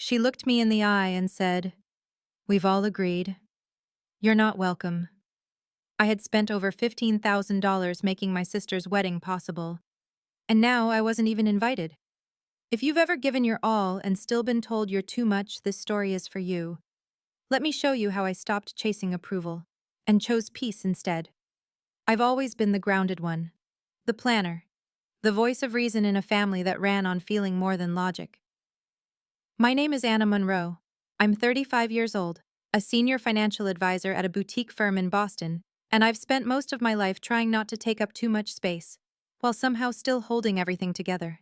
She looked me in the eye and said, "We've all agreed. You're not welcome." I had spent over $15,000 making my sister's wedding possible, and now I wasn't even invited. If you've ever given your all and still been told you're too much, this story is for you. Let me show you how I stopped chasing approval and chose peace instead. I've always been the grounded one, the planner, the voice of reason in a family that ran on feeling more than logic. My name is Anna Monroe. I'm 35 years old, a senior financial advisor at a boutique firm in Boston, and I've spent most of my life trying not to take up too much space, while somehow still holding everything together.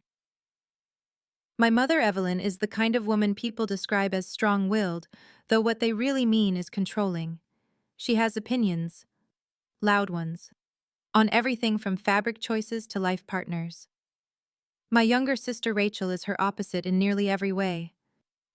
My mother, Evelyn, is the kind of woman people describe as strong-willed, though what they really mean is controlling. She has opinions, loud ones, on everything from fabric choices to life partners. My younger sister Rachel is her opposite in nearly every way.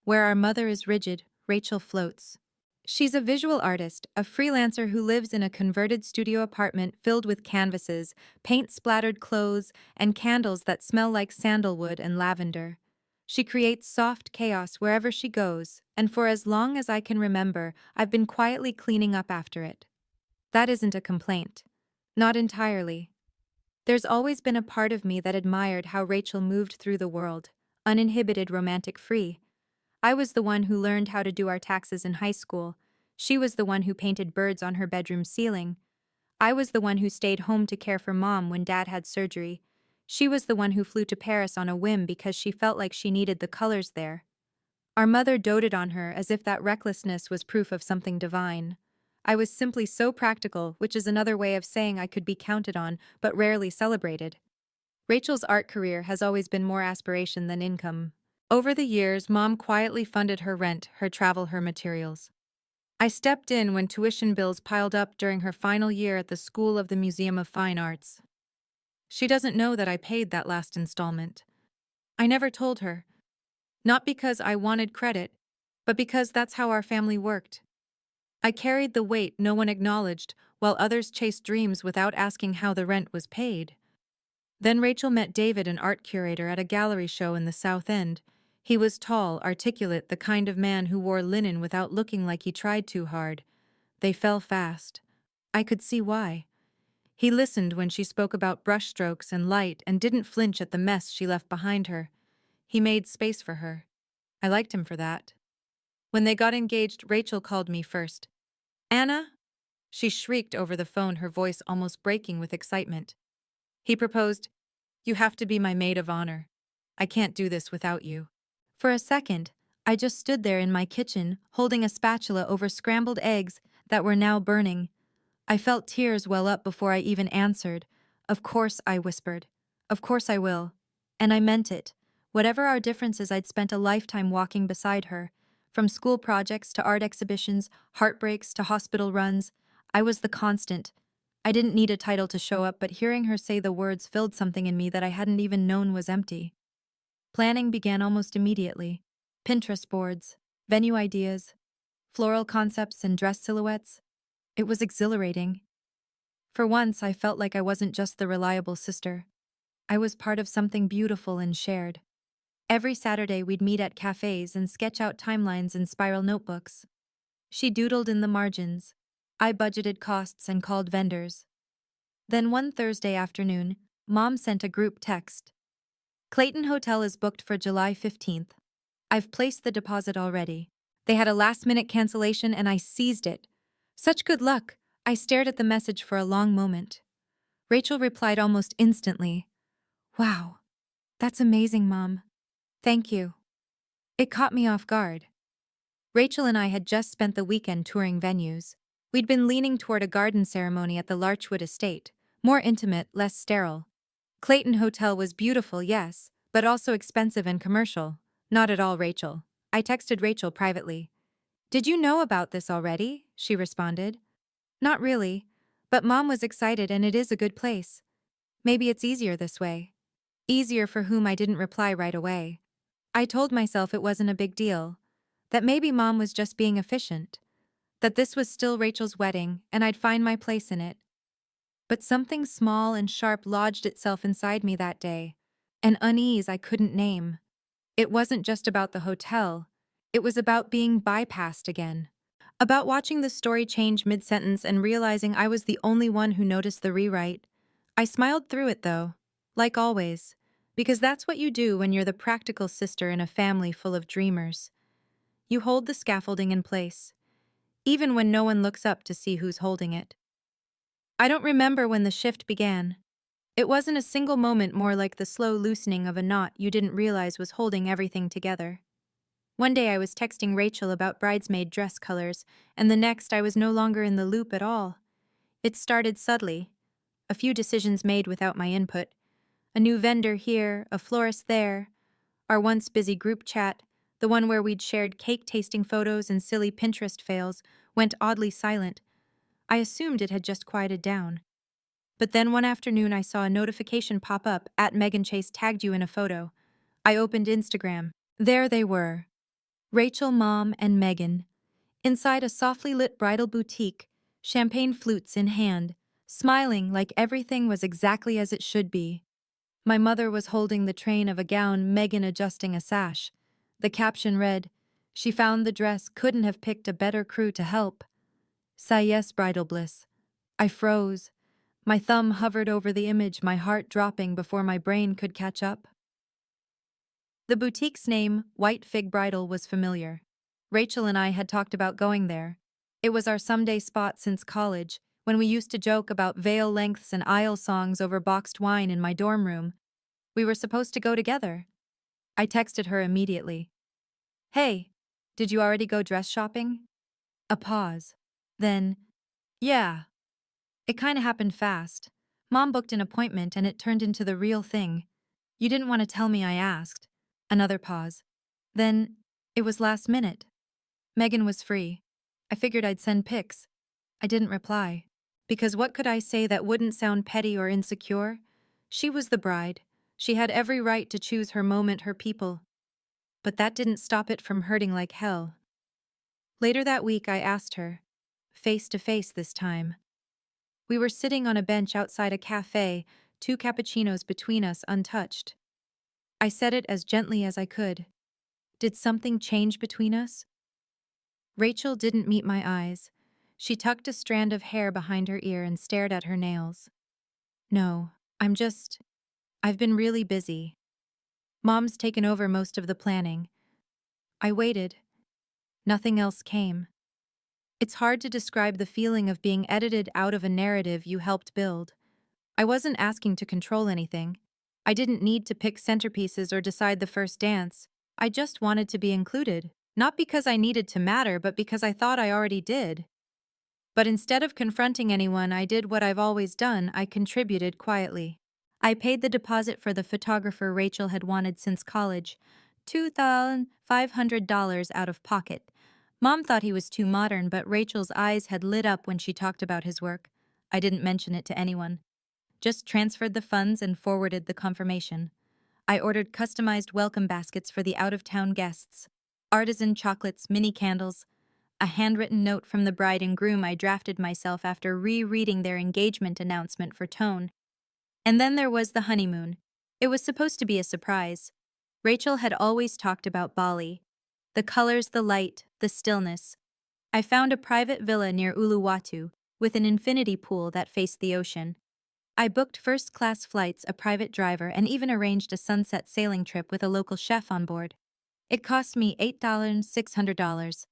Where our mother is rigid, Rachel floats. She's a visual artist, a freelancer who lives in a converted studio apartment filled with canvases, paint-splattered clothes, and candles that smell like sandalwood and lavender. She creates soft chaos wherever she goes, and for as long as I can remember, I've been quietly cleaning up after it. That isn't a complaint. Not entirely. There's always been a part of me that admired how Rachel moved through the world, uninhibited, romantic-free. I was the one who learned how to do our taxes in high school. She was the one who painted birds on her bedroom ceiling. I was the one who stayed home to care for Mom when Dad had surgery. She was the one who flew to Paris on a whim because she felt like she needed the colors there. Our mother doted on her as if that recklessness was proof of something divine. I was simply so practical, which is another way of saying I could be counted on, but rarely celebrated. Rachel's art career has always been more aspiration than income. Over the years, Mom quietly funded her rent, her travel, her materials. I stepped in when tuition bills piled up during her final year at the School of the Museum of Fine Arts. She doesn't know that I paid that last installment. I never told her. Not because I wanted credit, but because that's how our family worked. I carried the weight no one acknowledged, while others chased dreams without asking how the rent was paid. Then Rachel met David, an art curator at a gallery show in the South End. He was tall, articulate, the kind of man who wore linen without looking like he tried too hard. They fell fast. I could see why. He listened when she spoke about brushstrokes and light and didn't flinch at the mess she left behind her. He made space for her. I liked him for that. When they got engaged, Rachel called me first. "Anna?" She shrieked over the phone, her voice almost breaking with excitement. He proposed, "You have to be my maid of honor. I can't do this without you." For a second, I just stood there in my kitchen, holding a spatula over scrambled eggs that were now burning. I felt tears well up before I even answered. "Of course," I whispered. "Of course I will." And I meant it. Whatever our differences, I'd spent a lifetime walking beside her. From school projects to art exhibitions, heartbreaks to hospital runs, I was the constant. I didn't need a title to show up, but hearing her say the words filled something in me that I hadn't even known was empty. Planning began almost immediately. Pinterest boards, venue ideas, floral concepts, and dress silhouettes. It was exhilarating. For once, I felt like I wasn't just the reliable sister. I was part of something beautiful and shared. Every Saturday, we'd meet at cafes and sketch out timelines in spiral notebooks. She doodled in the margins. I budgeted costs and called vendors. Then one Thursday afternoon, Mom sent a group text. "Clayton Hotel is booked for July 15th. I've placed the deposit already." They had a last-minute cancellation and I seized it. Such good luck! I stared at the message for a long moment. Rachel replied almost instantly. "Wow, that's amazing, Mom. Thank you." It caught me off guard. Rachel and I had just spent the weekend touring venues. We'd been leaning toward a garden ceremony at the Larchwood estate, more intimate, less sterile. Clayton Hotel was beautiful, yes, but also expensive and commercial. Not at all, Rachel. I texted Rachel privately. "Did you know about this already?" she responded. "Not really, but Mom was excited and it is a good place. Maybe it's easier this way." Easier for whom I didn't reply right away. I told myself it wasn't a big deal, that maybe Mom was just being efficient, that this was still Rachel's wedding and I'd find my place in it. But something small and sharp lodged itself inside me that day, an unease I couldn't name. It wasn't just about the hotel, It was about being bypassed again. About watching the story change mid-sentence and realizing I was the only one who noticed the rewrite. I smiled through it, though, like always, because that's what you do when you're the practical sister in a family full of dreamers. You hold the scaffolding in place, even when no one looks up to see who's holding it. I don't remember when the shift began. It wasn't a single moment, more like the slow loosening of a knot you didn't realize was holding everything together. One day I was texting Rachel about bridesmaid dress colors, and the next I was no longer in the loop at all. It started subtly. A few decisions made without my input. A new vendor here, a florist there. Our once busy group chat, the one where we'd shared cake tasting photos and silly Pinterest fails, went oddly silent. I assumed it had just quieted down. But then one afternoon I saw a notification pop up at Megan Chase tagged you in a photo. I opened Instagram. There they were. Rachel, Mom, and Megan. Inside a softly lit bridal boutique, champagne flutes in hand, smiling like everything was exactly as it should be. My mother was holding the train of a gown, Megan adjusting a sash. The caption read, "She found the dress, couldn't have picked a better crew to help." Say yes, bridal bliss. I froze. My thumb hovered over the image, my heart dropping before my brain could catch up. The boutique's name, White Fig Bridal, was familiar. Rachel and I had talked about going there. It was our someday spot since college, when we used to joke about veil lengths and aisle songs over boxed wine in my dorm room. We were supposed to go together. I texted her immediately. "Hey, did you already go dress shopping?" A pause. Then, "Yeah." It kinda happened fast. Mom booked an appointment and it turned into the real thing. "You didn't want to tell me I asked." Another pause. Then, "It was last minute. Megan was free. I figured I'd send pics." I didn't reply. Because what could I say that wouldn't sound petty or insecure? She was the bride. She had every right to choose her moment, her people. But that didn't stop it from hurting like hell. Later that week, I asked her. Face to face this time. We were sitting on a bench outside a cafe, 2 cappuccinos between us untouched. I said it as gently as I could. Did something change between us? Rachel didn't meet my eyes. She tucked a strand of hair behind her ear and stared at her nails. "No, I've been really busy. Mom's taken over most of the planning." I waited. Nothing else came. It's hard to describe the feeling of being edited out of a narrative you helped build. I wasn't asking to control anything. I didn't need to pick centerpieces or decide the first dance. I just wanted to be included, not because I needed to matter, but because I thought I already did. But instead of confronting anyone, I did what I've always done. I contributed quietly. I paid the deposit for the photographer Rachel had wanted since college, $2,500 out of pocket. Mom thought he was too modern, but Rachel's eyes had lit up when she talked about his work. I didn't mention it to anyone. Just transferred the funds and forwarded the confirmation. I ordered customized welcome baskets for the out-of-town guests, artisan chocolates, mini candles, a handwritten note from the bride and groom I drafted myself after rereading their engagement announcement for tone. And then there was the honeymoon. It was supposed to be a surprise. Rachel had always talked about Bali. The colors, the light, the stillness. I found a private villa near Uluwatu, with an infinity pool that faced the ocean. I booked first-class flights, a private driver, and even arranged a sunset sailing trip with a local chef on board. It cost me $8,600.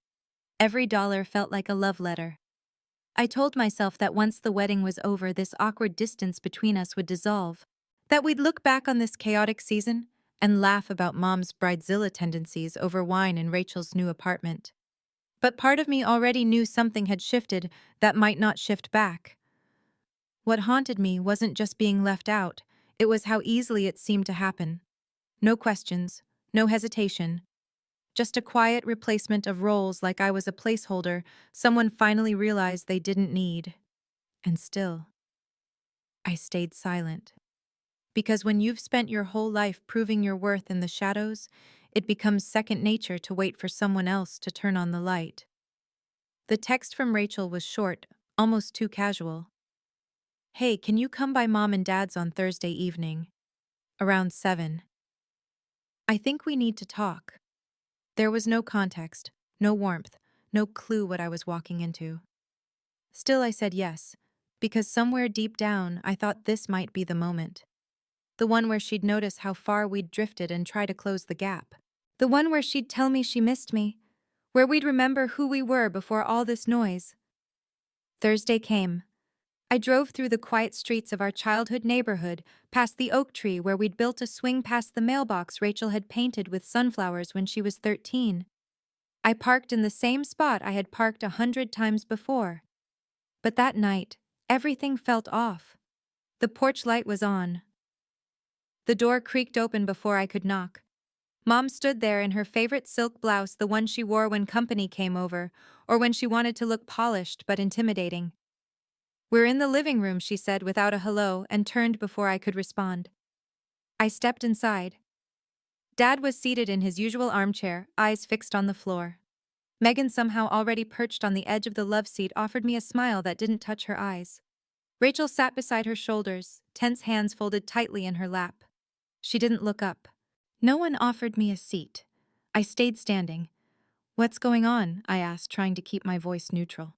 Every dollar felt like a love letter. I told myself that once the wedding was over, this awkward distance between us would dissolve. That we'd look back on this chaotic season and laugh about Mom's bridezilla tendencies over wine in Rachel's new apartment. But part of me already knew something had shifted that might not shift back. What haunted me wasn't just being left out, it was how easily it seemed to happen. No questions, no hesitation. Just a quiet replacement of roles, like I was a placeholder someone finally realized they didn't need. And still, I stayed silent. Because when you've spent your whole life proving your worth in the shadows, it becomes second nature to wait for someone else to turn on the light. The text from Rachel was short, almost too casual. "Hey, can you come by Mom and Dad's on Thursday evening? Around 7. I think we need to talk." There was no context, no warmth, no clue what I was walking into. Still, I said yes, because somewhere deep down, I thought this might be the moment. The one where she'd notice how far we'd drifted and try to close the gap. The one where she'd tell me she missed me, where we'd remember who we were before all this noise. Thursday came. I drove through the quiet streets of our childhood neighborhood, past the oak tree where we'd built a swing past the mailbox Rachel had painted with sunflowers when she was 13. I parked in the same spot I had parked 100 times before. But that night, everything felt off. The porch light was on. The door creaked open before I could knock. Mom stood there in her favorite silk blouse, the one she wore when company came over, or when she wanted to look polished but intimidating. "We're in the living room," she said without a hello, and turned before I could respond. I stepped inside. Dad was seated in his usual armchair, eyes fixed on the floor. Megan, somehow already perched on the edge of the love seat, offered me a smile that didn't touch her eyes. Rachel sat beside her shoulders, tense hands folded tightly in her lap. She didn't look up. No one offered me a seat. I stayed standing. "What's going on?" I asked, trying to keep my voice neutral.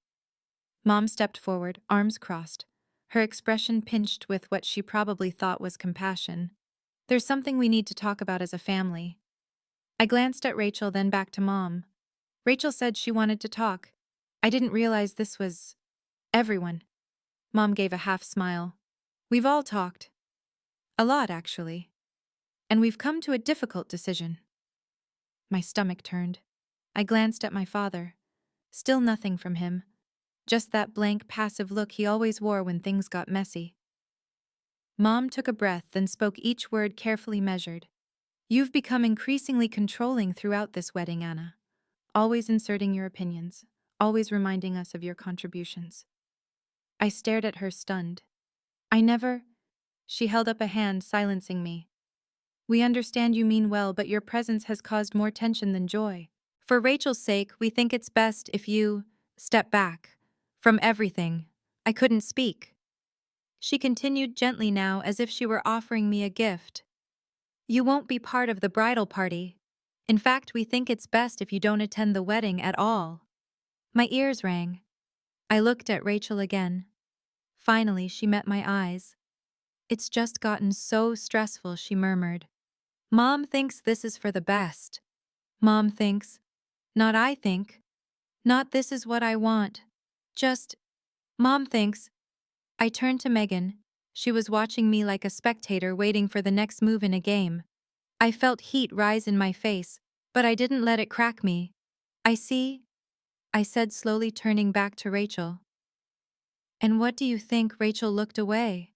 Mom stepped forward, arms crossed, her expression pinched with what she probably thought was compassion. "There's something we need to talk about as a family." I glanced at Rachel, then back to Mom. Rachel said she wanted to talk. I didn't realize this was everyone. Mom gave a half smile. "We've all talked. A lot, actually. And we've come to a difficult decision." My stomach turned. I glanced at my father. Still nothing from him. Just that blank, passive look he always wore when things got messy. Mom took a breath, then spoke, each word carefully measured. "You've become increasingly controlling throughout this wedding, Anna. Always inserting your opinions. Always reminding us of your contributions." I stared at her, stunned. "I never—" She held up a hand, silencing me. "We understand you mean well, but your presence has caused more tension than joy. For Rachel's sake, we think it's best if you step back from everything." I couldn't speak. She continued gently now, as if she were offering me a gift. "You won't be part of the bridal party. In fact, we think it's best if you don't attend the wedding at all." My ears rang. I looked at Rachel again. Finally, she met my eyes. "It's just gotten so stressful," she murmured. "Mom thinks this is for the best. Mom thinks, not I think. Not this is what I want. Just, Mom thinks." I turned to Megan. She was watching me like a spectator waiting for the next move in a game. I felt heat rise in my face, but I didn't let it crack me. "I see," I said, slowly turning back to Rachel. "And what do you think?" Rachel looked away.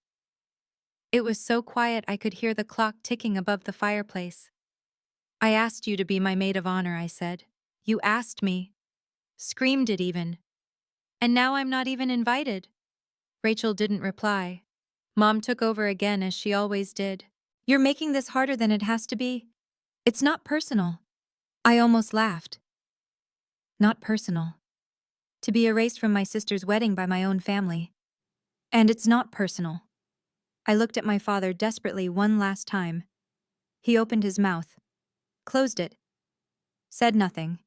It was so quiet I could hear the clock ticking above the fireplace. "I asked you to be my maid of honor," I said. "You asked me. Screamed it even. And now I'm not even invited." Rachel didn't reply. Mom took over again, as she always did. "You're making this harder than it has to be. It's not personal." I almost laughed. Not personal. To be erased from my sister's wedding by my own family. And it's not personal. I looked at my father desperately one last time. He opened his mouth, closed it, said nothing.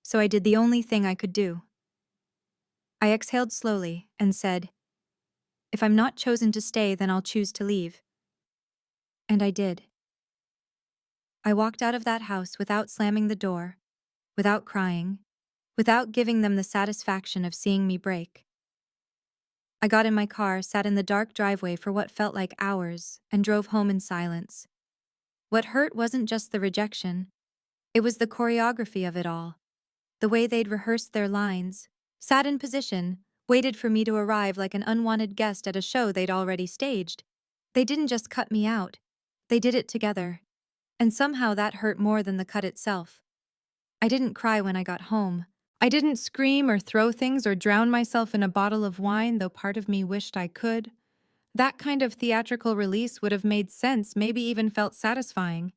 So I did the only thing I could do. I exhaled slowly and said, "If I'm not chosen to stay, then I'll choose to leave." And I did. I walked out of that house without slamming the door, without crying, without giving them the satisfaction of seeing me break. I got in my car, sat in the dark driveway for what felt like hours, and drove home in silence. What hurt wasn't just the rejection. It was the choreography of it all. The way they'd rehearsed their lines, sat in position, waited for me to arrive like an unwanted guest at a show they'd already staged. They didn't just cut me out. They did it together. And somehow that hurt more than the cut itself. I didn't cry when I got home. I didn't scream or throw things or drown myself in a bottle of wine, though part of me wished I could. That kind of theatrical release would have made sense, maybe even felt satisfying.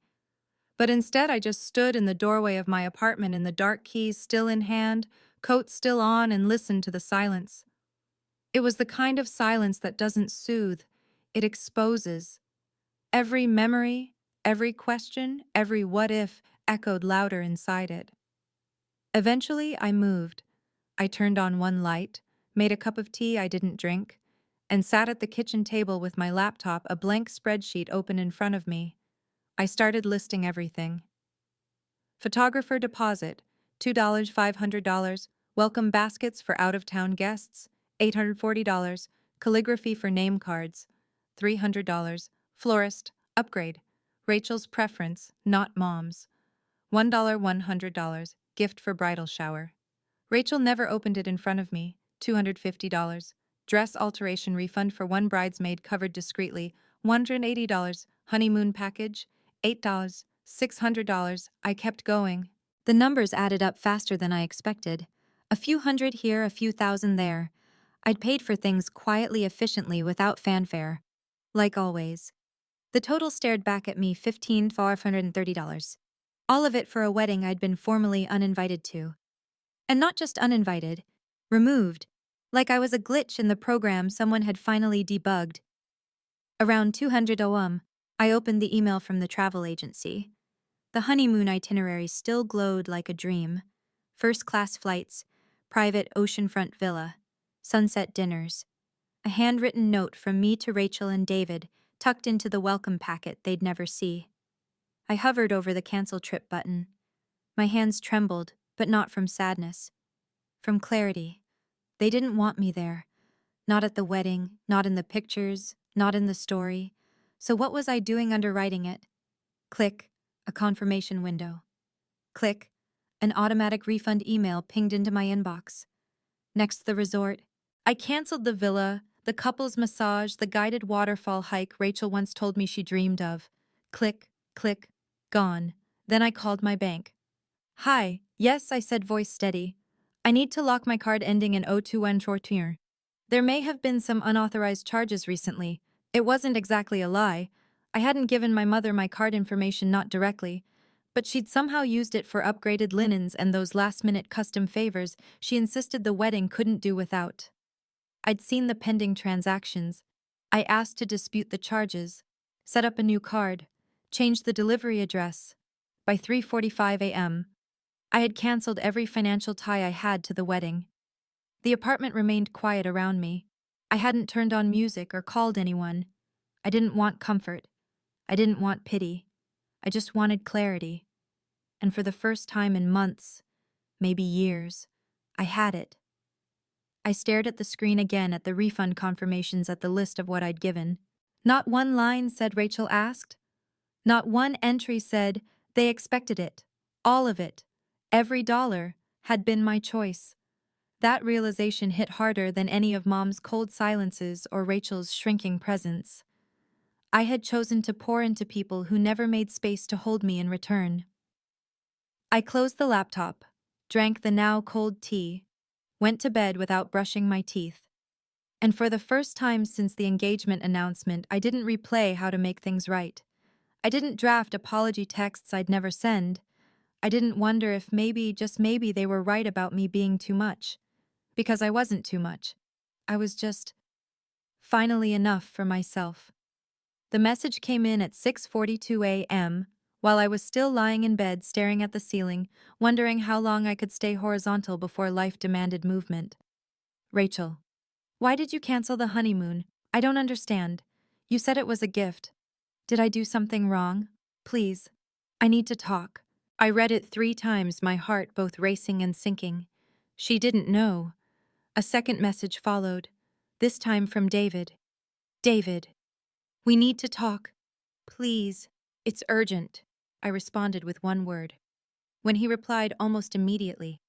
But instead, I just stood in the doorway of my apartment in the dark, keys still in hand, coat still on, and listened to the silence. It was the kind of silence that doesn't soothe, it exposes. Every memory, every question, every what if, echoed louder inside it. Eventually, I moved. I turned on one light, made a cup of tea I didn't drink, and sat at the kitchen table with my laptop, a blank spreadsheet open in front of me. I started listing everything. Photographer deposit, $2, $500. Welcome baskets for out-of-town guests, $840. Calligraphy for name cards, $300. Florist, upgrade. Rachel's preference, not mom's. $1, $100. Gift for bridal shower. Rachel never opened it in front of me, $250. Dress alteration refund for one bridesmaid covered discreetly, $180. Honeymoon package, $8. $600. I kept going. The numbers added up faster than I expected. A few hundred here, a few thousand there. I'd paid for things quietly, efficiently, without fanfare. Like always. The total stared back at me, $15,430. All of it for a wedding I'd been formally uninvited to. And not just uninvited, removed. Like I was a glitch in the program someone had finally debugged. Around 200 OM, I opened the email from the travel agency. The honeymoon itinerary still glowed like a dream. First-class flights, private oceanfront villa, sunset dinners. A handwritten note from me to Rachel and David tucked into the welcome packet they'd never see. I hovered over the cancel trip button. My hands trembled, but not from sadness. From clarity. They didn't want me there. Not at the wedding, not in the pictures, not in the story. So what was I doing underwriting it? Click, a confirmation window. Click, an automatic refund email pinged into my inbox. Next, the resort. I canceled the villa, the couple's massage, the guided waterfall hike Rachel once told me she dreamed of. Click, click, gone. Then I called my bank. Hi, yes, I said, voice steady. I need to lock my card ending in 02114. There may have been some unauthorized charges recently. It wasn't exactly a lie. I hadn't given my mother my card information, not directly, but she'd somehow used it for upgraded linens and those last-minute custom favors she insisted the wedding couldn't do without. I'd seen the pending transactions. I asked to dispute the charges, set up a new card, change the delivery address. By 3:45 a.m., I had canceled every financial tie I had to the wedding. The apartment remained quiet around me. I hadn't turned on music or called anyone. I didn't want comfort. I didn't want pity. I just wanted clarity. And for the first time in months, maybe years, I had it. I stared at the screen again, at the refund confirmations, at the list of what I'd given. Not one line said Rachel asked. Not one entry said they expected it. All of it, every dollar, had been my choice. That realization hit harder than any of Mom's cold silences or Rachel's shrinking presence. I had chosen to pour into people who never made space to hold me in return. I closed the laptop, drank the now cold tea, went to bed without brushing my teeth. And for the first time since the engagement announcement, I didn't replay how to make things right. I didn't draft apology texts I'd never send. I didn't wonder if maybe, just maybe, they were right about me being too much. Because I wasn't too much. I was just finally enough for myself. The message came in at 6:42 a.m., while I was still lying in bed staring at the ceiling, wondering how long I could stay horizontal before life demanded movement. Rachel, why did you cancel the honeymoon? I don't understand. You said it was a gift. Did I do something wrong? Please. I need to talk. I read it 3 times, my heart both racing and sinking. She didn't know. A second message followed, this time from David. David, we need to talk. Please. It's urgent, I responded with one word. When he replied almost immediately,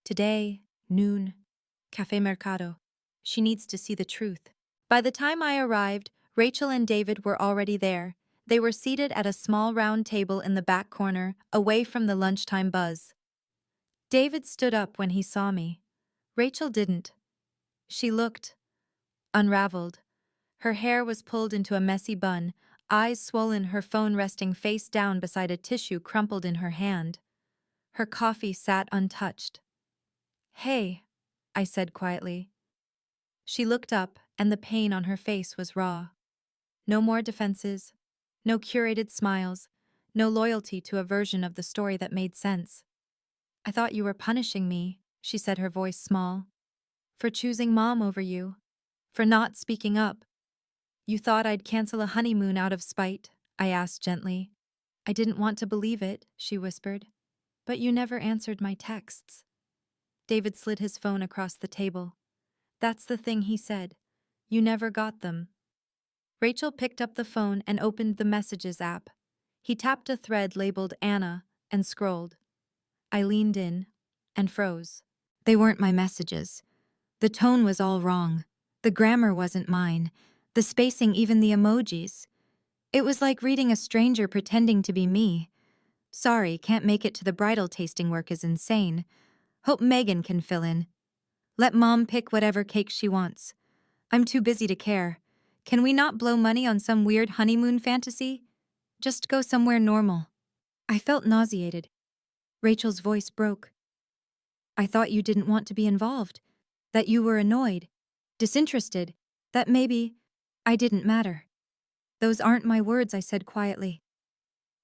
today, noon, Café Mercado. She needs to see the truth. By the time I arrived, Rachel and David were already there. They were seated at a small round table in the back corner, away from the lunchtime buzz. David stood up when he saw me. Rachel didn't. She looked unraveled. Her hair was pulled into a messy bun, eyes swollen, her phone resting face down beside a tissue crumpled in her hand. Her coffee sat untouched. Hey, I said quietly. She looked up, and the pain on her face was raw. No more defenses, no curated smiles, no loyalty to a version of the story that made sense. I thought you were punishing me, she said, her voice small. For choosing Mom over you. For not speaking up. You thought I'd cancel a honeymoon out of spite, I asked gently. I didn't want to believe it, she whispered. But you never answered my texts. David slid his phone across the table. That's the thing, he said. You never got them. Rachel picked up the phone and opened the Messages app. He tapped a thread labeled Anna and scrolled. I leaned in and froze. They weren't my messages. The tone was all wrong. The grammar wasn't mine. The spacing, even the emojis. It was like reading a stranger pretending to be me. Sorry, can't make it to the bridal tasting, work is insane. Hope Megan can fill in. Let Mom pick whatever cake she wants. I'm too busy to care. Can we not blow money on some weird honeymoon fantasy? Just go somewhere normal. I felt nauseated. Rachel's voice broke. I thought you didn't want to be involved. That you were annoyed. Disinterested. That maybe I didn't matter. Those aren't my words, I said quietly.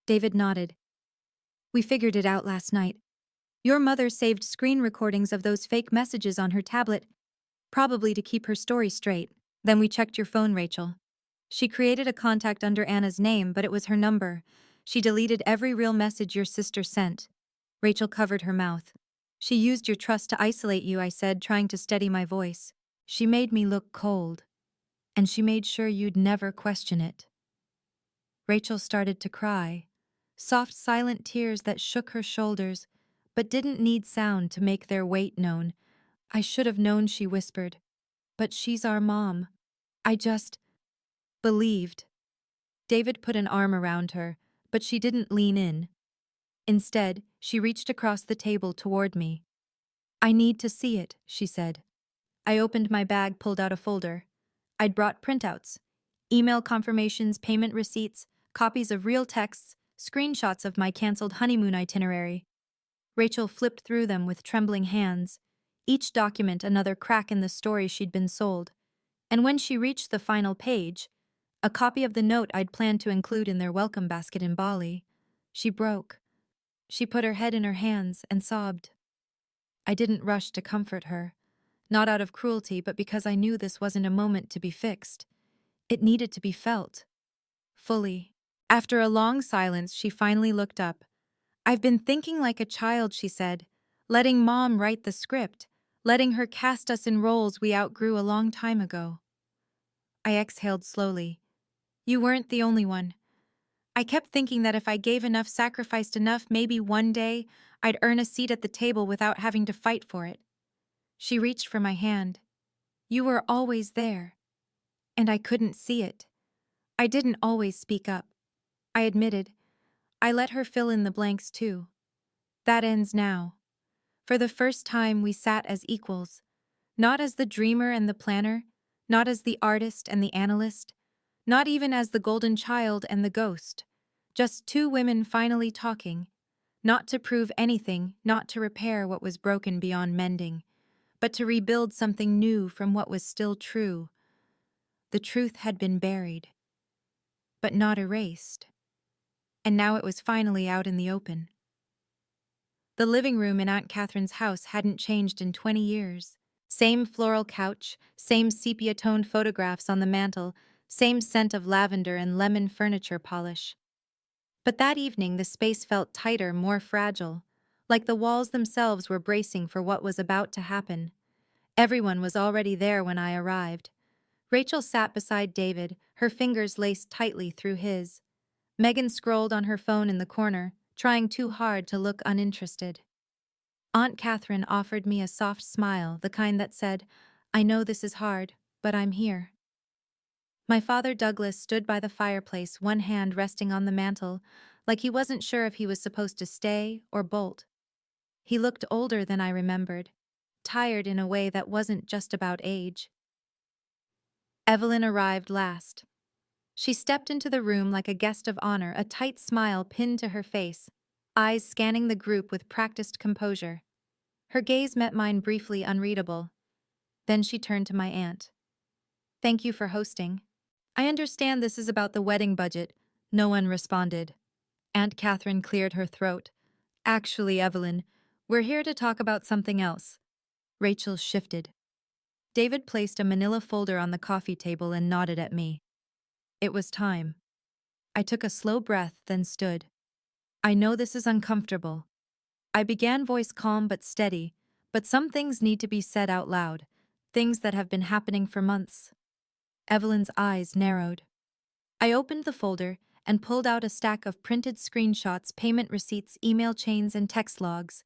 David nodded. We figured it out last night. Your mother saved screen recordings of those fake messages on her tablet, probably to keep her story straight. Then we checked your phone, Rachel. She created a contact under Anna's name, but it was her number. She deleted every real message your sister sent. Rachel covered her mouth. She used your trust to isolate you, I said, trying to steady my voice. She made me look cold. And she made sure you'd never question it. Rachel started to cry. Soft, silent tears that shook her shoulders, but didn't need sound to make their weight known. I should have known, she whispered. But she's our mom. I just believed. David put an arm around her, but she didn't lean in. Instead, she reached across the table toward me. I need to see it, she said. I opened my bag, pulled out a folder. I'd brought printouts, email confirmations, payment receipts, copies of real texts, screenshots of my canceled honeymoon itinerary. Rachel flipped through them with trembling hands, each document another crack in the story she'd been sold. And when she reached the final page, a copy of the note I'd planned to include in their welcome basket in Bali, she broke. She put her head in her hands and sobbed. I didn't rush to comfort her, not out of cruelty, but because I knew this wasn't a moment to be fixed. It needed to be felt. Fully. After a long silence, she finally looked up. I've been thinking like a child, she said, letting Mom write the script, letting her cast us in roles we outgrew a long time ago. I exhaled slowly. You weren't the only one. I kept thinking that if I gave enough, sacrificed enough, maybe one day I'd earn a seat at the table without having to fight for it. She reached for my hand. You were always there. And I couldn't see it. I didn't always speak up. I admitted. I let her fill in the blanks too. That ends now. For the first time, we sat as equals. Not as the dreamer and the planner, not as the artist and the analyst, not even as the golden child and the ghost. Just two women finally talking. Not to prove anything, not to repair what was broken beyond mending, but to rebuild something new from what was still true. The truth had been buried, but not erased. And now it was finally out in the open. The living room in Aunt Catherine's house hadn't changed in 20 years. Same floral couch, same sepia-toned photographs on the mantel, same scent of lavender and lemon furniture polish. But that evening the space felt tighter, more fragile, like the walls themselves were bracing for what was about to happen. Everyone was already there when I arrived. Rachel sat beside David, her fingers laced tightly through his. Megan scrolled on her phone in the corner, trying too hard to look uninterested. Aunt Catherine offered me a soft smile, the kind that said, I know this is hard, but I'm here. My father Douglas stood by the fireplace, one hand resting on the mantel, like he wasn't sure if he was supposed to stay or bolt. He looked older than I remembered, tired in a way that wasn't just about age. Evelyn arrived last. She stepped into the room like a guest of honor, a tight smile pinned to her face, eyes scanning the group with practiced composure. Her gaze met mine, briefly unreadable. Then she turned to my aunt. Thank you for hosting. I understand this is about the wedding budget. No one responded. Aunt Catherine cleared her throat. Actually, Evelyn, we're here to talk about something else. Rachel shifted. David placed a manila folder on the coffee table and nodded at me. It was time. I took a slow breath, then stood. I know this is uncomfortable. I began, voice calm but steady, but some things need to be said out loud, things that have been happening for months. Evelyn's eyes narrowed. I opened the folder and pulled out a stack of printed screenshots, payment receipts, email chains, and text logs.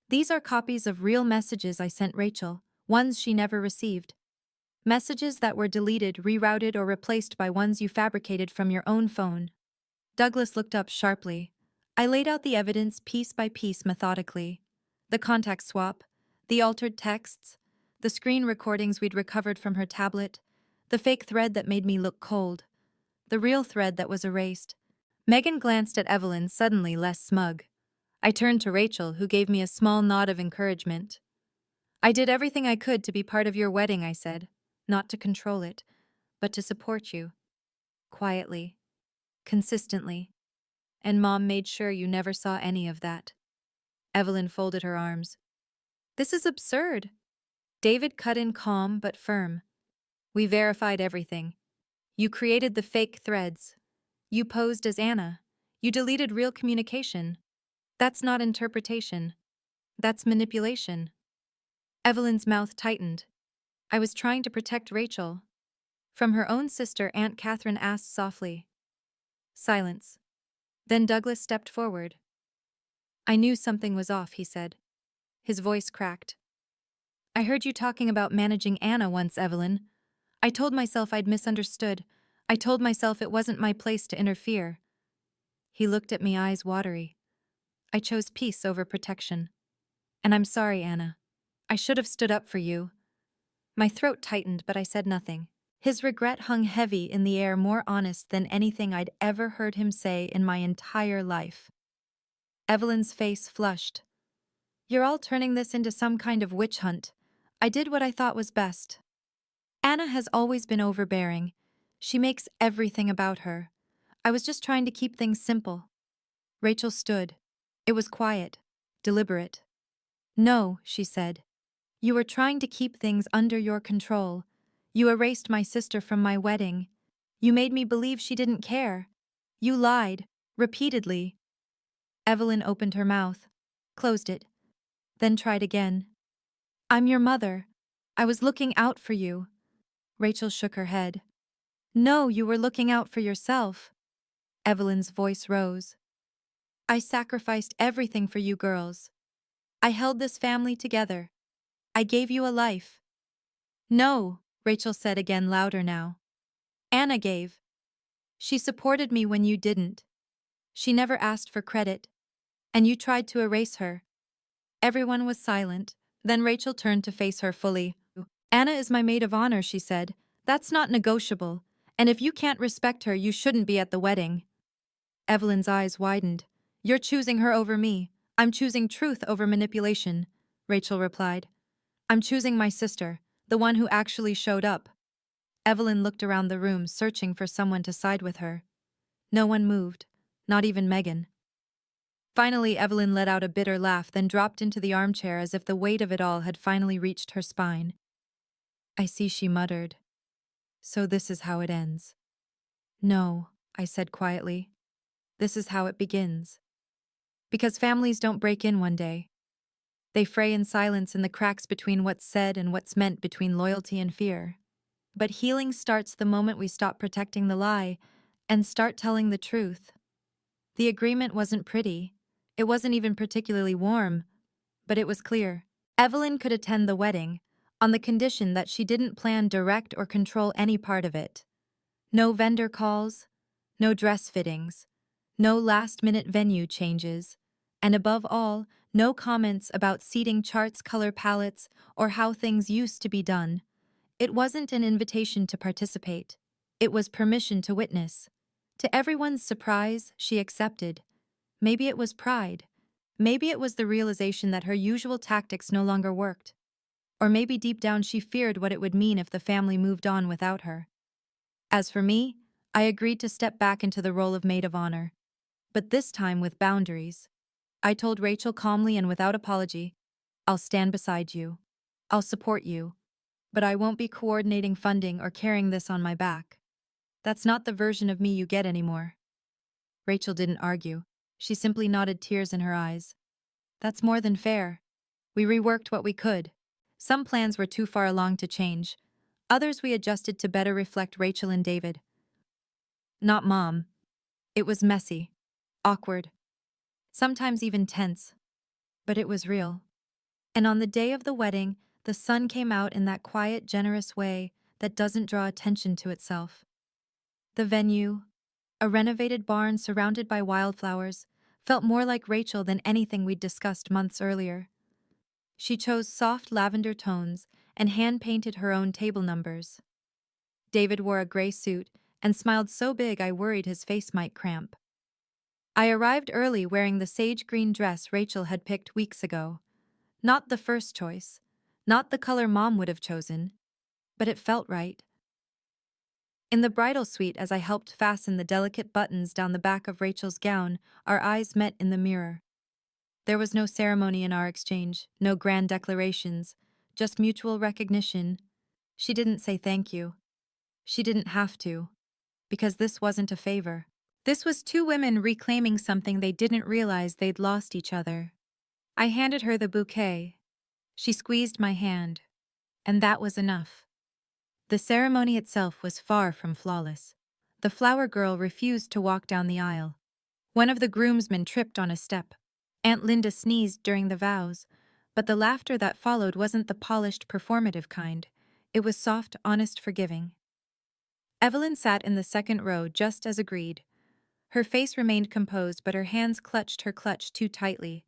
These are copies of real messages I sent Rachel, ones she never received. Messages that were deleted, rerouted, or replaced by ones you fabricated from your own phone. Douglas looked up sharply. I laid out the evidence piece by piece methodically. The contact swap, the altered texts, the screen recordings we'd recovered from her tablet, the fake thread that made me look cold, the real thread that was erased. Megan glanced at Evelyn, suddenly less smug. I turned to Rachel, who gave me a small nod of encouragement. I did everything I could to be part of your wedding, I said. Not to control it, but to support you. Quietly. Consistently. And Mom made sure you never saw any of that. Evelyn folded her arms. This is absurd. David cut in, calm but firm. We verified everything. You created the fake threads. You posed as Anna. You deleted real communication. That's not interpretation. That's manipulation. Evelyn's mouth tightened. I was trying to protect Rachel. From her own sister, Aunt Catherine asked softly. Silence. Then Douglas stepped forward. I knew something was off, he said. His voice cracked. I heard you talking about managing Anna once, Evelyn. I told myself I'd misunderstood. I told myself it wasn't my place to interfere. He looked at me, eyes watery. I chose peace over protection. And I'm sorry, Anna. I should have stood up for you. My throat tightened, but I said nothing. His regret hung heavy in the air, more honest than anything I'd ever heard him say in my entire life. Evelyn's face flushed. You're all turning this into some kind of witch hunt. I did what I thought was best. Anna has always been overbearing. She makes everything about her. I was just trying to keep things simple. Rachel stood. It was quiet, deliberate. No, she said. You were trying to keep things under your control. You erased my sister from my wedding. You made me believe she didn't care. You lied, repeatedly. Evelyn opened her mouth, closed it, then tried again. I'm your mother. I was looking out for you. Rachel shook her head. No, you were looking out for yourself. Evelyn's voice rose. I sacrificed everything for you girls. I held this family together. I gave you a life. No, Rachel said again, louder now. Anna gave. She supported me when you didn't. She never asked for credit. And you tried to erase her. Everyone was silent. Then Rachel turned to face her fully. Anna is my maid of honor, she said. That's not negotiable. And if you can't respect her, you shouldn't be at the wedding. Evelyn's eyes widened. You're choosing her over me. I'm choosing truth over manipulation, Rachel replied. I'm choosing my sister, the one who actually showed up. Evelyn looked around the room, searching for someone to side with her. No one moved, not even Megan. Finally, Evelyn let out a bitter laugh, then dropped into the armchair as if the weight of it all had finally reached her spine. I see, she muttered. So this is how it ends. No, I said quietly. This is how it begins. Because families don't break in one day. They fray in silence, in the cracks between what's said and what's meant, between loyalty and fear. But healing starts the moment we stop protecting the lie and start telling the truth. The agreement wasn't pretty. It wasn't even particularly warm, but it was clear. Evelyn could attend the wedding, on the condition that she didn't plan, direct, or control any part of it. No vendor calls, no dress fittings, no last-minute venue changes, and above all, no comments about seating charts, color palettes, or how things used to be done. It wasn't an invitation to participate. It was permission to witness. To everyone's surprise, she accepted. Maybe it was pride. Maybe it was the realization that her usual tactics no longer worked. Or maybe deep down she feared what it would mean if the family moved on without her. As for me, I agreed to step back into the role of maid of honor. but this time with boundaries. I told Rachel calmly and without apology, I'll stand beside you. I'll support you. But I won't be coordinating funding or carrying this on my back. That's not the version of me you get anymore. Rachel didn't argue. She simply nodded, tears in her eyes. That's more than fair. We reworked what we could. Some plans were too far along to change. Others we adjusted to better reflect Rachel and David. Not Mom. It was messy, awkward, sometimes even tense. But it was real. And on the day of the wedding, the sun came out in that quiet, generous way that doesn't draw attention to itself. The venue, a renovated barn surrounded by wildflowers, felt more like Rachel than anything we'd discussed months earlier. She chose soft lavender tones and hand-painted her own table numbers. David wore a gray suit and smiled so big I worried his face might cramp. I arrived early wearing the sage green dress Rachel had picked weeks ago. Not the first choice, not the color Mom would have chosen, but it felt right. In the bridal suite, as I helped fasten the delicate buttons down the back of Rachel's gown, our eyes met in the mirror. There was no ceremony in our exchange, no grand declarations, just mutual recognition. She didn't say thank you. She didn't have to, because this wasn't a favor. This was two women reclaiming something they didn't realize they'd lost each other. I handed her the bouquet. She squeezed my hand, and that was enough. The ceremony itself was far from flawless. The flower girl refused to walk down the aisle. One of the groomsmen tripped on a step. Aunt Linda sneezed during the vows, but the laughter that followed wasn't the polished, performative kind. It was soft, honest, forgiving. Evelyn sat in the second row just as agreed. Her face remained composed, but her hands clutched her clutch too tightly.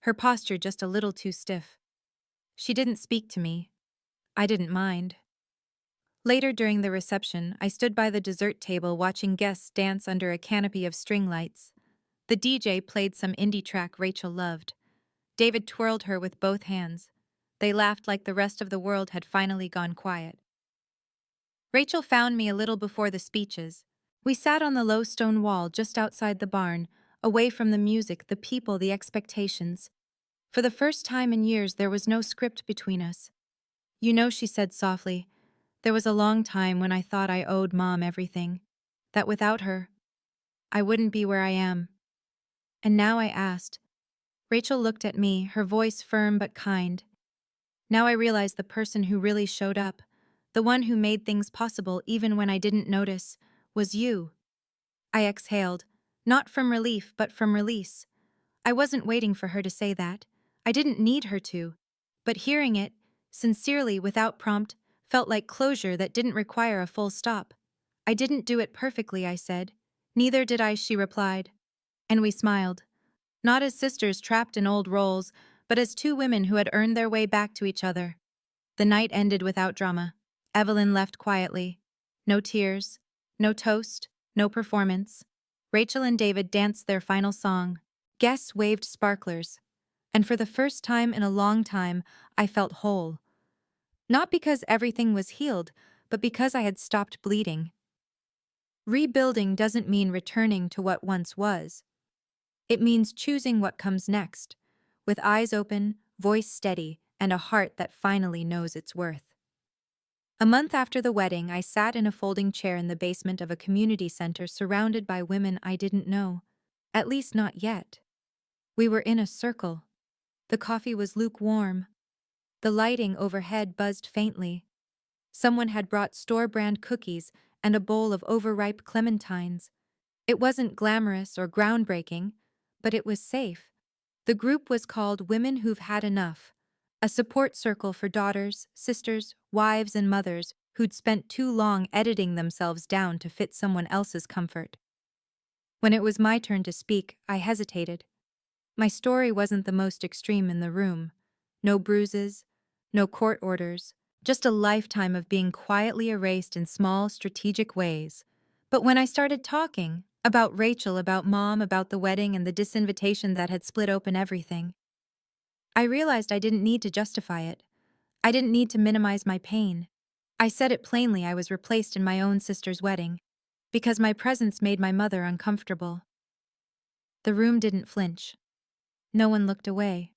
Her posture just a little too stiff. She didn't speak to me. I didn't mind. Later during the reception, I stood by the dessert table watching guests dance under a canopy of string lights. The DJ played some indie track Rachel loved. David twirled her with both hands. They laughed like the rest of the world had finally gone quiet. Rachel found me a little before the speeches. We sat on the low stone wall just outside the barn, away from the music, the people, the expectations. For the first time in years, there was no script between us. You know, she said softly, there was a long time when I thought I owed Mom everything. That without her, I wouldn't be where I am. And now I asked. Rachel looked at me, her voice firm but kind. Now I realized the person who really showed up, the one who made things possible even when I didn't notice, was you. I exhaled, not from relief but from release. I wasn't waiting for her to say that. I didn't need her to. But hearing it, sincerely, without prompt, felt like closure that didn't require a full stop. I didn't do it perfectly, I said. Neither did I, she replied. And we smiled. Not as sisters trapped in old roles, but as two women who had earned their way back to each other. The night ended without drama. Evelyn left quietly. No tears, no toast, no performance. Rachel and David danced their final song. Guests waved sparklers. And for the first time in a long time, I felt whole. Not because everything was healed, but because I had stopped bleeding. Rebuilding doesn't mean returning to what once was. It means choosing what comes next, with eyes open, voice steady, and a heart that finally knows its worth. A month after the wedding, I sat in a folding chair in the basement of a community center surrounded by women I didn't know. At least not yet. We were in a circle. The coffee was lukewarm. The lighting overhead buzzed faintly. Someone had brought store-brand cookies and a bowl of overripe clementines. It wasn't glamorous or groundbreaking, but it was safe. The group was called Women Who've Had Enough, a support circle for daughters, sisters, wives, and mothers who'd spent too long editing themselves down to fit someone else's comfort. When it was my turn to speak, I hesitated. My story wasn't the most extreme in the room. No bruises, no court orders, just a lifetime of being quietly erased in small, strategic ways. But when I started talking, about Rachel, about Mom, about the wedding and the disinvitation that had split open everything, I realized I didn't need to justify it. I didn't need to minimize my pain. I said it plainly, I was replaced in my own sister's wedding, because my presence made my mother uncomfortable. The room didn't flinch. No one looked away.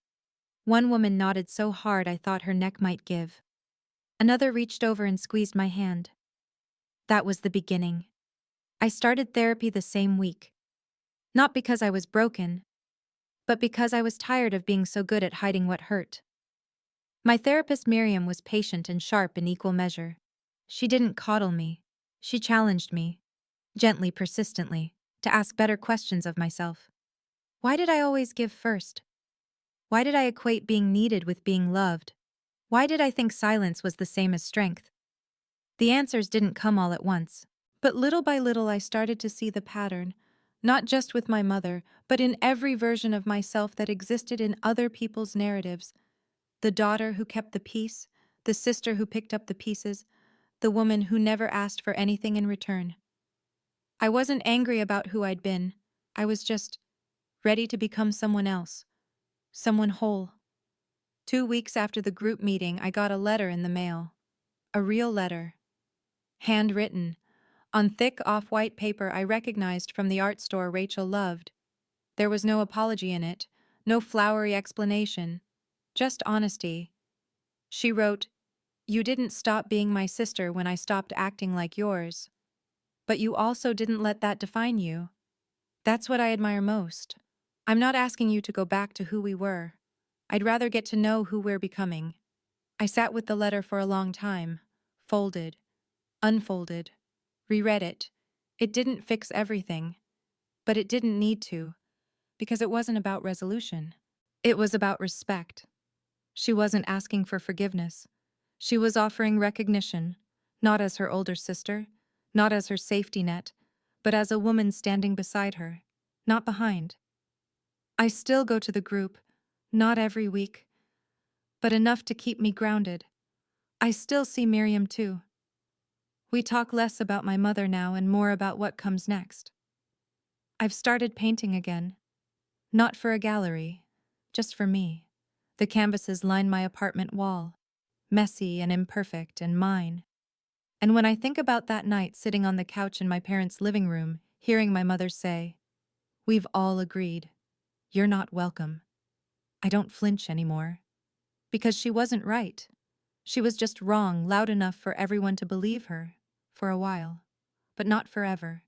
One woman nodded so hard I thought her neck might give. Another reached over and squeezed my hand. That was the beginning. I started therapy the same week. Not because I was broken, but because I was tired of being so good at hiding what hurt. My therapist Miriam was patient and sharp in equal measure. She didn't coddle me. She challenged me, gently, persistently, to ask better questions of myself. Why did I always give first? Why did I equate being needed with being loved? Why did I think silence was the same as strength? The answers didn't come all at once, but little by little I started to see the pattern, not just with my mother, but in every version of myself that existed in other people's narratives. The daughter who kept the peace, the sister who picked up the pieces, the woman who never asked for anything in return. I wasn't angry about who I'd been. I was just ready to become someone else, someone whole. 2 weeks after the group meeting, I got a letter in the mail. A real letter. Handwritten, on thick off-white paper I recognized from the art store Rachel loved. There was no apology in it, no flowery explanation, just honesty. She wrote, "You didn't stop being my sister when I stopped acting like yours. But you also didn't let that define you. That's what I admire most. I'm not asking you to go back to who we were. I'd rather get to know who we're becoming." I sat with the letter for a long time, folded, unfolded, reread it. It didn't fix everything, but it didn't need to, because it wasn't about resolution. It was about respect. She wasn't asking for forgiveness. She was offering recognition, not as her older sister, not as her safety net, but as a woman standing beside her, not behind. I still go to the group, not every week, but enough to keep me grounded. I still see Miriam too. We talk less about my mother now and more about what comes next. I've started painting again. Not for a gallery, just for me. The canvases line my apartment wall, messy and imperfect and mine. And when I think about that night sitting on the couch in my parents' living room, hearing my mother say, "We've all agreed. You're not welcome," I don't flinch anymore. Because she wasn't right. She was just wrong, loud enough for everyone to believe her, for a while. But not forever.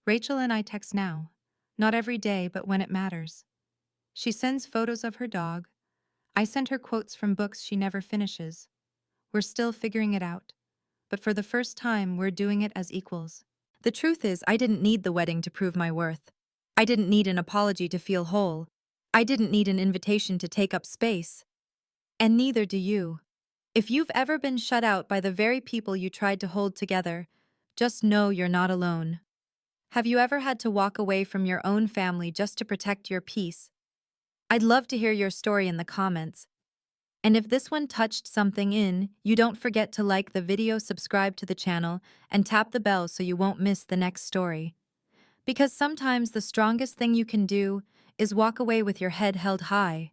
Rachel and I text now. Not every day, but when it matters. She sends photos of her dog. I send her quotes from books she never finishes. We're still figuring it out. But for the first time, we're doing it as equals. The truth is, I didn't need the wedding to prove my worth. I didn't need an apology to feel whole. I didn't need an invitation to take up space. And neither do you. If you've ever been shut out by the very people you tried to hold together, just know you're not alone. Have you ever had to walk away from your own family just to protect your peace? I'd love to hear your story in the comments. And if this one touched something in, you don't forget to like the video, subscribe to the channel, and tap the bell so you won't miss the next story. Because sometimes the strongest thing you can do is walk away with your head held high.